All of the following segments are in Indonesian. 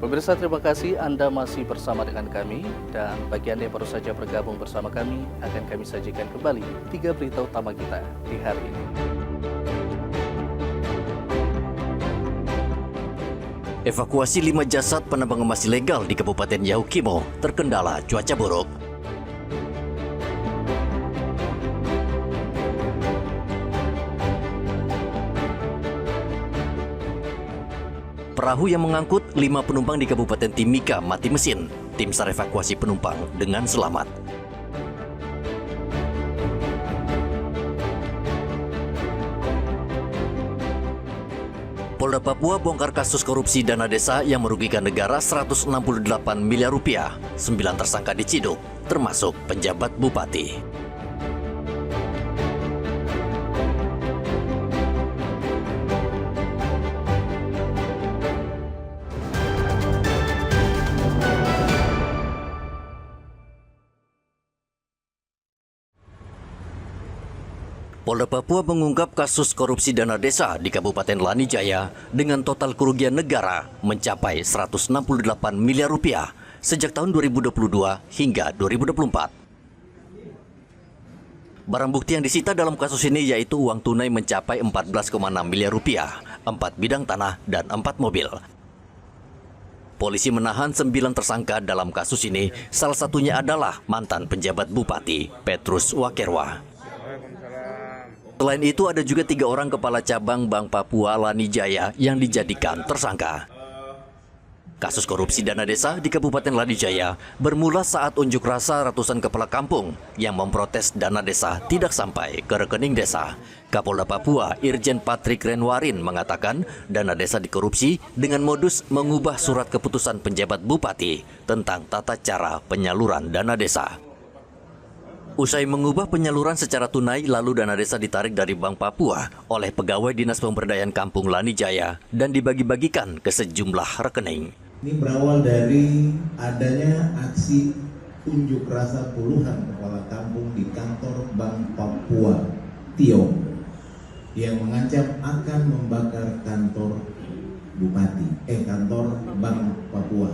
Pemirsa, terima kasih Anda masih bersama dengan kami, dan bagi Anda yang baru saja bergabung bersama kami, akan kami sajikan kembali 3 berita utama kita di hari ini. Evakuasi 5 jasad penambang emas ilegal di Kabupaten Yahukimo terkendala cuaca buruk. Perahu yang mengangkut 5 penumpang di Kabupaten Timika mati mesin. Tim SAR evakuasi penumpang dengan selamat. Polda Papua bongkar kasus korupsi dana desa yang merugikan negara 168 miliar rupiah. 9 tersangka diciduk, termasuk penjabat bupati. Polda Papua mengungkap kasus korupsi dana desa di Kabupaten Lanijaya dengan total kerugian negara mencapai 168 miliar rupiah sejak tahun 2022 hingga 2024. Barang bukti yang disita dalam kasus ini yaitu uang tunai mencapai 14,6 miliar rupiah, 4 bidang tanah, dan 4 mobil. Polisi menahan 9 tersangka dalam kasus ini, salah satunya adalah mantan penjabat bupati, Petrus Wakerwa. Selain itu ada juga 3 orang kepala cabang Bank Papua Lanijaya yang dijadikan tersangka. Kasus korupsi dana desa di Kabupaten Lanijaya bermula saat unjuk rasa ratusan kepala kampung yang memprotes dana desa tidak sampai ke rekening desa. Kapolda Papua Irjen Patrick Renwarin mengatakan dana desa dikorupsi dengan modus mengubah surat keputusan penjabat bupati tentang tata cara penyaluran dana desa. Usai mengubah penyaluran secara tunai, lalu dana desa ditarik dari Bank Papua oleh pegawai Dinas Pemberdayaan Kampung Lanijaya dan dibagi-bagikan ke sejumlah rekening. Ini berawal dari adanya aksi unjuk rasa puluhan kepala kampung di kantor Bank Papua Tiong yang mengancam akan membakar kantor kantor Bank Papua.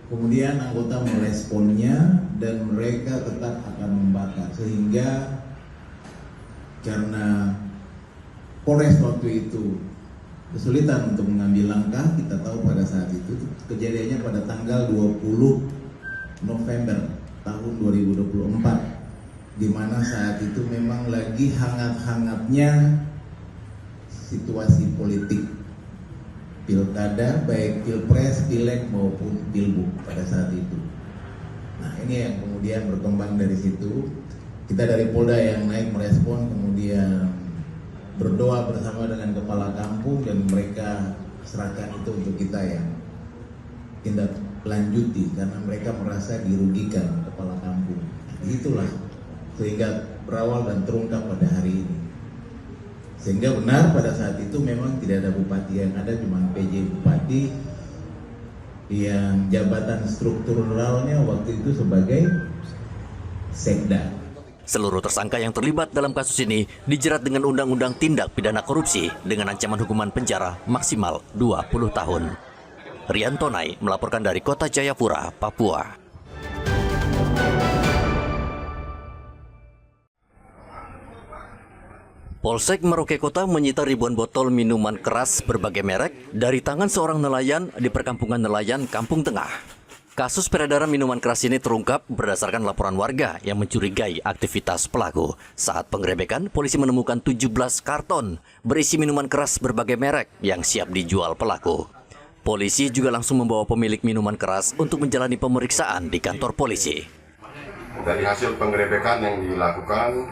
Kemudian anggota meresponnya dan mereka tetap akan membakar, sehingga karena Polres waktu itu kesulitan untuk mengambil langkah. Kita tahu pada saat itu kejadiannya pada tanggal 20 November tahun 2024, di mana saat itu memang lagi hangat-hangatnya situasi politik pilkada, baik pilpres, pileg maupun pilbuk pada saat itu. Nah, ini yang kemudian berkembang dari situ. Kita dari Polda yang naik merespon, kemudian berdoa bersama dengan kepala kampung, dan mereka serahkan itu untuk kita yang tindak lanjuti karena mereka merasa dirugikan kepala kampung. Itulah sehingga berawal dan terungkap pada hari ini. Sehingga benar pada saat itu memang tidak ada bupati, yang ada cuma PJ Bupati yang jabatan strukturalnya waktu itu sebagai Sekda. Seluruh tersangka yang terlibat dalam kasus ini dijerat dengan Undang-Undang Tindak Pidana Korupsi dengan ancaman hukuman penjara maksimal 20 tahun. Rian Tonai melaporkan dari Kota Jayapura, Papua. Polsek Merauke Kota menyita ribuan botol minuman keras berbagai merek dari tangan seorang nelayan di perkampungan nelayan Kampung Tengah. Kasus peredaran minuman keras ini terungkap berdasarkan laporan warga yang mencurigai aktivitas pelaku. Saat penggerebekan, polisi menemukan 17 karton berisi minuman keras berbagai merek yang siap dijual pelaku. Polisi juga langsung membawa pemilik minuman keras untuk menjalani pemeriksaan di kantor polisi. Dari hasil penggerebekan yang dilakukan,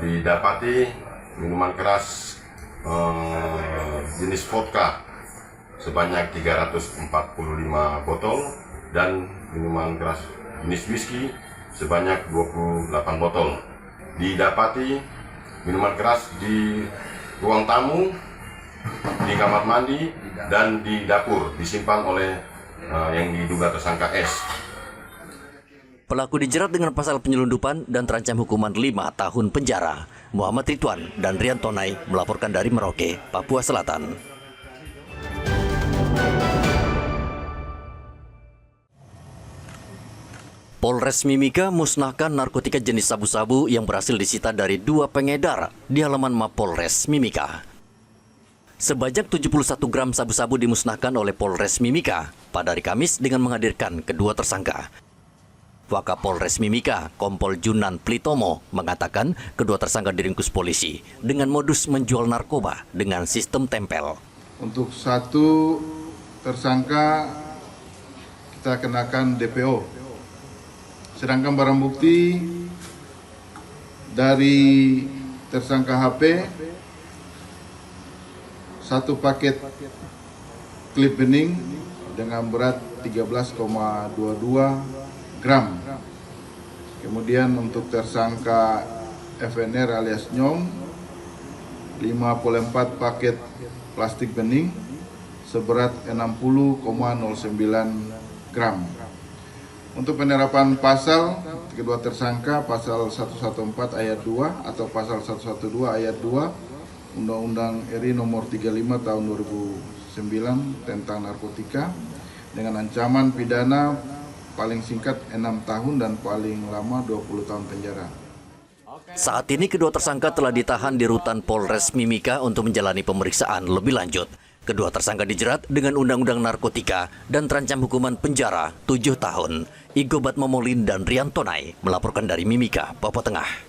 didapati minuman keras jenis vodka sebanyak 345 botol dan minuman keras jenis whisky sebanyak 28 botol. Didapati minuman keras di ruang tamu, di kamar mandi, dan di dapur disimpan oleh yang diduga tersangka S. Pelaku dijerat dengan pasal penyelundupan dan terancam hukuman 5 tahun penjara. Muhammad Ridwan dan Rian Tonai melaporkan dari Merauke, Papua Selatan. Polres Mimika musnahkan narkotika jenis sabu-sabu yang berhasil disita dari 2 pengedar di halaman Mapolres Mimika. Sebanyak 71 gram sabu-sabu dimusnahkan oleh Polres Mimika pada hari Kamis dengan menghadirkan kedua tersangka. Wakapolres Mimika, Kompol Junan Plitomo, mengatakan kedua tersangka diringkus polisi dengan modus menjual narkoba dengan sistem tempel. Untuk satu tersangka kita kenakan DPO. Sedangkan barang bukti dari tersangka HP, 1 paket klip bening dengan berat 13,22 gram. Kemudian untuk tersangka FNR alias Nyong, 54 paket plastik bening seberat 60,09 gram. Untuk penerapan pasal kedua tersangka, pasal 114 ayat 2 atau pasal 112 ayat 2 Undang-Undang RI nomor 35 tahun 2009 tentang narkotika dengan ancaman pidana paling singkat 6 tahun dan paling lama 20 tahun penjara. Saat ini kedua tersangka telah ditahan di rutan Polres Mimika untuk menjalani pemeriksaan lebih lanjut. Kedua tersangka dijerat dengan Undang-Undang Narkotika dan terancam hukuman penjara 7 tahun. Igo Batmomolin dan Rian Tonai melaporkan dari Mimika, Papua Tengah.